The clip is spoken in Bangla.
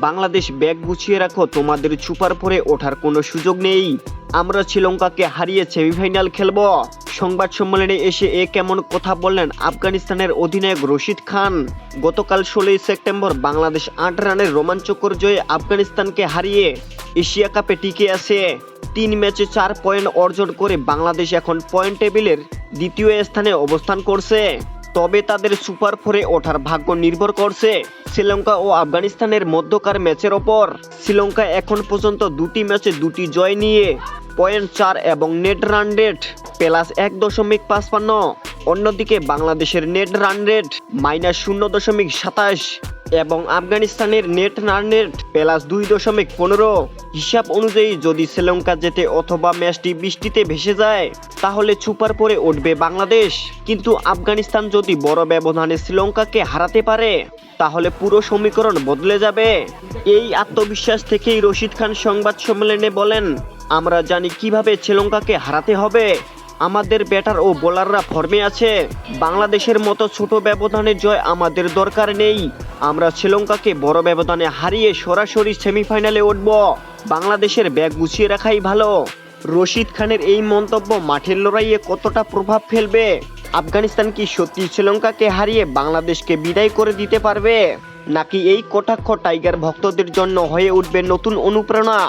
বাংলাদেশ ব্যাগ গুছিয়ে রাখো, তোমাদের সুপার ফোরে ওঠার কোনো সুযোগ নেই। আমরা শ্রীলঙ্কাকে হারিয়ে সেমিফাইনাল খেলব। সংবাদ সম্মেলনে এসে কেমন কথা বললেন আফগানিস্তানের অধিনায়ক রশিদ খান। গতকাল 16 সেপ্টেম্বর বাংলাদেশ 8 রানের রোমাঞ্চকর জয়ে আফগানিস্তানকে হারিয়ে এশিয়া কাপে টিকে আছে। 3 ম্যাচে 4 পয়েন্ট অর্জন করে বাংলাদেশ এখন পয়েন্ট টেবিলের দ্বিতীয় স্থানে অবস্থান করছে। তবে তাদের সুপার ফোরে ওঠার ভাগ্য নির্ভর করছে শ্রীলঙ্কা ও আফগানিস্তানের মধ্যকার ম্যাচের ওপর। শ্রীলঙ্কা এখন পর্যন্ত 2টি ম্যাচে 2টি জয় নিয়ে পয়েন্ট 4 এবং নেট রান রেট +1.55। অন্যদিকে বাংলাদেশের নেট রান রেট -0.27 এবং আফগানিস্তানের নেট রান রেট +2.15। হিসাব অনুযায়ী যদি শ্রীলঙ্কা জেতে অথবা ম্যাচটি বৃষ্টিতে ভেসে যায় তাহলে সুপার ফোরে উঠবে বাংলাদেশ। কিন্তু আফগানিস্তান যদি বড় ব্যবধানে শ্রীলঙ্কাকে হারাতে পারে তাহলে পুরো সমীকরণ বদলে যাবে। এই আত্মবিশ্বাস থেকেই রশিদ খান সংবাদ সম্মেলনে বলেন, আমরা জানি কিভাবে শ্রীলঙ্কাকে হারাতে হবে। আমাদের ব্যাটার ও বোলাররা ফর্মে আছে। বাংলাদেশের মতো ছোট ব্যবধানে জয় আমাদের দরকার নেই। আমরা শ্রীলঙ্কাকে বড় ব্যবধানে হারিয়ে সরাসরি সেমিফাইনালে উঠব। বাংলাদেশের ব্যাগ গুছিয়ে রাখাই ভালো। রশিদ খানের এই মন্তব্য মাঠের লড়াইয়ে কতটা প্রভাব ফেলবে? আফগানিস্তান কি সত্যি শ্রীলঙ্কাকে হারিয়ে বাংলাদেশকে বিদায় করে দিতে পারবে, নাকি এই কটাক্ষ টাইগার ভক্তদের জন্য হয়ে উঠবে নতুন অনুপ্রেরণা?